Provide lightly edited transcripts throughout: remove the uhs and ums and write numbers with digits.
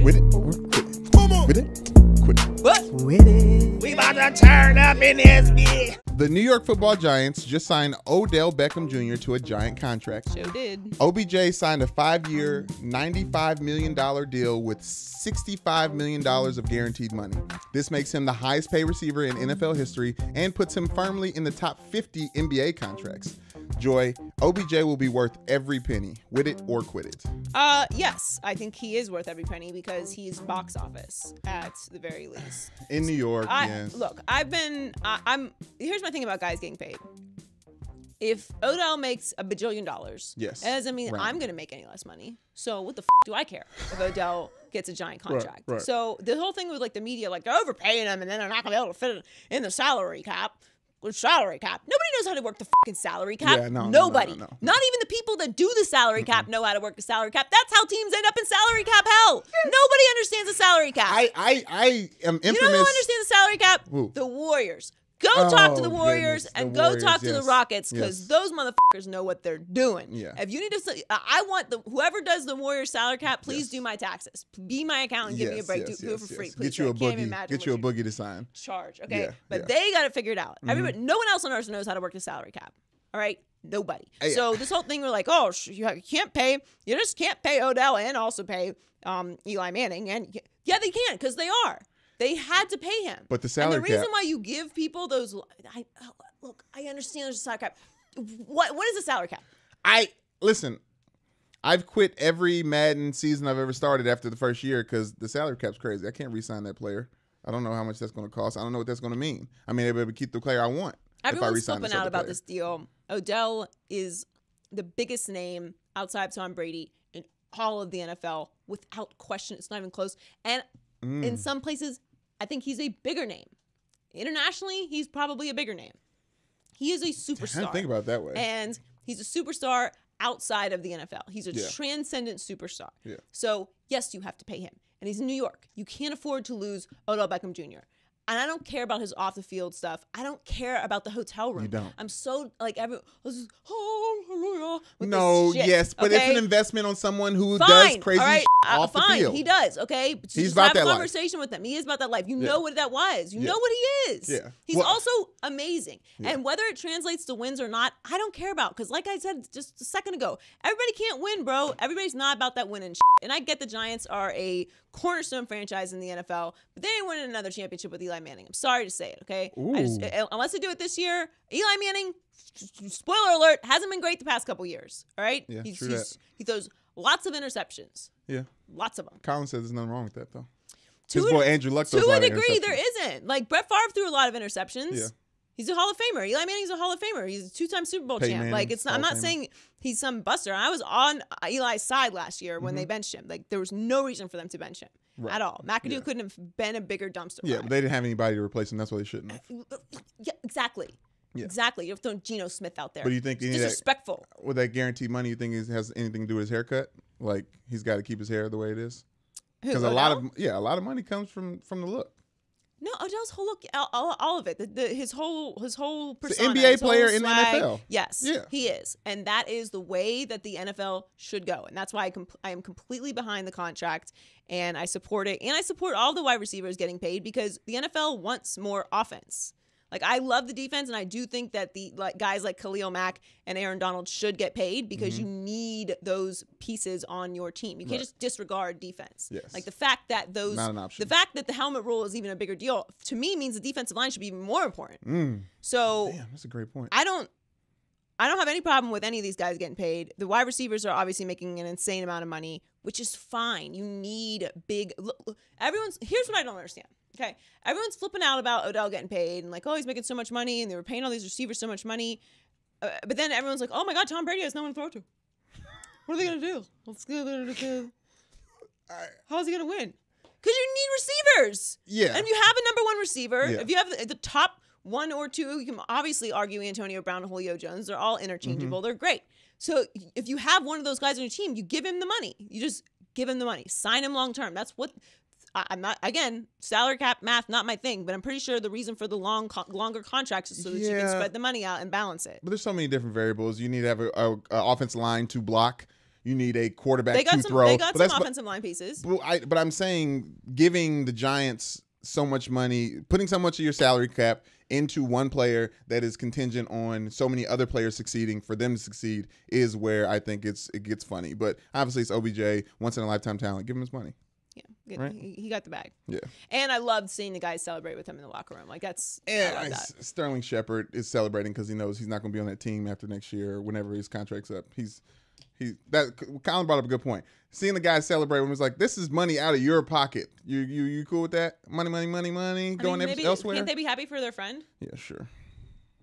With it or quit it. With it, quit it. What? With it. We about to turn up in this bitch. The New York Football Giants just signed Odell Beckham Jr. to a giant contract. Sure did. OBJ signed a 5-year, $95 million deal with $65 million of guaranteed money. This makes him the highest paid receiver in NFL history and puts him firmly in the top 50 NBA contracts. Joy, OBJ will be worth every penny. With it or quit it. Yes, I think he is worth every penny because he's box office at the very least. In New York, yes. Look, here's my thing about guys getting paid. If Odell makes $1 bajillion, yes, it doesn't mean right. I'm going to make any less money. So what the do I care if Odell gets a giant contract? Right. So the whole thing with like the media, like they're overpaying him and then they're not going to be able to fit it in the salary cap. Salary cap. Nobody knows how to work the fucking salary cap. Yeah, Nobody. No. Not even the people that do the salary cap know how to work the salary cap. That's how teams end up in salary cap hell. Nobody understands the salary cap. I am infamous. You know who understands the salary cap? Who? The Warriors. Go talk to the Warriors and go talk to the Rockets because those motherfuckers know what they're doing. Yeah. If you need to, I want whoever does the Warriors salary cap, please do my taxes. Be my accountant, give me a break, do it for free. Please. Get you a boogie. Get you a boogie to sign. Charge, okay? Yeah, but they got to figure it out. Everybody, no one else on earth knows how to work the salary cap. All right, nobody. So this whole thing, we're like, oh, you can't pay. You just can't pay Odell and also pay Eli Manning, and yeah, they can because they are. They had to pay him. But the salary cap. And the reason why you give people those, look, I understand there's a salary cap. What is a salary cap? Listen, I've quit every Madden season I've ever started after the first year because the salary cap's crazy. I can't re-sign that player. I don't know how much that's going to cost. I don't know what that's going to mean. I mean, I'll be able to keep the player I want. Everyone's flipping out about this deal. Odell is the biggest name outside of Tom Brady in all of the NFL without question. It's not even close. And in some places, I think he's a bigger name. Internationally, he's probably a bigger name. He is a superstar. I didn't think about it that way. And he's a superstar outside of the NFL. He's a transcendent superstar. Yeah. So, yes, you have to pay him. And he's in New York. You can't afford to lose Odell Beckham Jr. And I don't care about his off-the-field stuff. I don't care about the hotel room. You don't. I'm so, like, hallelujah. No, shit, yes, but okay? it's an investment on someone who does crazy off the field. He does, okay? But He's just about have that a life. conversation with him. He is about that life. You know what that was. You know what he is. Yeah. He's also amazing. Yeah. And whether it translates to wins or not, I don't care about. Because like I said just a second ago, everybody can't win, bro. Everybody's not about that winning shit. And I get the Giants are a cornerstone franchise in the NFL, but they ain't winning another championship with Eli Manning. I'm sorry to say it, okay? Unless they do it this year, Eli Manning, spoiler alert, hasn't been great the past couple years, all right? Yeah, He throws lots of interceptions. Yeah. Lots of them. Colin says there's nothing wrong with that, though. His boy Andrew Luck throws a lot of To a degree, interceptions. there isn't. Like, Brett Favre threw a lot of interceptions. Yeah. He's a Hall of Famer. Eli Manning's a Hall of Famer. He's a 2-time Super Bowl champ. Manning, Like, it's not, I'm not Famer. saying he's some buster. I was on Eli's side last year when they benched him. Like, there was no reason for them to bench him at all. McAdoo couldn't have been a bigger dumpster Yeah, fire. but they didn't have anybody to replace him. That's why they shouldn't have. Yeah, exactly. Yeah. Exactly. You're throwing Geno Smith out there. But do you think it's disrespectful? With that guaranteed money, you think it has anything to do with his haircut? Like, he's got to keep his hair the way it is? Because a lot of money comes from the look. No, Odell's whole look, all of it, his whole persona. He's an NBA his player whole in the swag. NFL. Yes, Yeah. he is, and that is the way that the NFL should go, and that's why I am completely behind the contract, and I support it, and I support all the wide receivers getting paid because the NFL wants more offense. Like, I love the defense, and I do think that the guys like Khalil Mack and Aaron Donald should get paid because you need those pieces on your team. You can't just disregard defense. Yes. Like, the fact that Not an option. the fact that the helmet rule is even a bigger deal, to me, means the defensive line should be even more important. So Damn, that's a great point. I don't have any problem with any of these guys getting paid. The wide receivers are obviously making an insane amount of money, which is fine. You need big. Look, here's what I don't understand. Okay, everyone's flipping out about Odell getting paid and like, oh, he's making so much money, and they were paying all these receivers so much money. But then everyone's like, oh my God, Tom Brady has no one to throw to. What are they gonna do? How's he gonna win? Because you need receivers. Yeah. And if you have a number one receiver, Yeah. if you have the top one or two, you can obviously argue Antonio Brown and Julio Jones. They're all interchangeable. They're great. So if you have one of those guys on your team, you give him the money. You just give him the money. Sign him long term. That's what. I'm not, again, salary cap math, not my thing, but I'm pretty sure the reason for the longer contracts is so that you can spread the money out and balance it. But there's so many different variables. You need to have an offensive line to block. You need a quarterback They got to some. throw. They got But some offensive line pieces. but I'm saying giving the Giants so much money, putting so much of your salary cap into one player that is contingent on so many other players succeeding for them to succeed is where I think it gets funny. But obviously it's OBJ, once in a lifetime talent. Give him his money. Yeah, right? he got the bag. Yeah. And I loved seeing the guys celebrate with him in the locker room. Like I love that. Sterling Shepard is celebrating because he knows he's not going to be on that team after next year or whenever his contract's up. Colin brought up a good point. Seeing the guys celebrate when it's like, this is money out of your pocket. You cool with that? Money going elsewhere. Can't they be happy for their friend? Yeah, sure.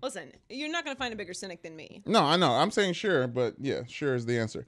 Listen, you're not going to find a bigger cynic than me. No, I know. I'm saying sure, but yeah, sure is the answer.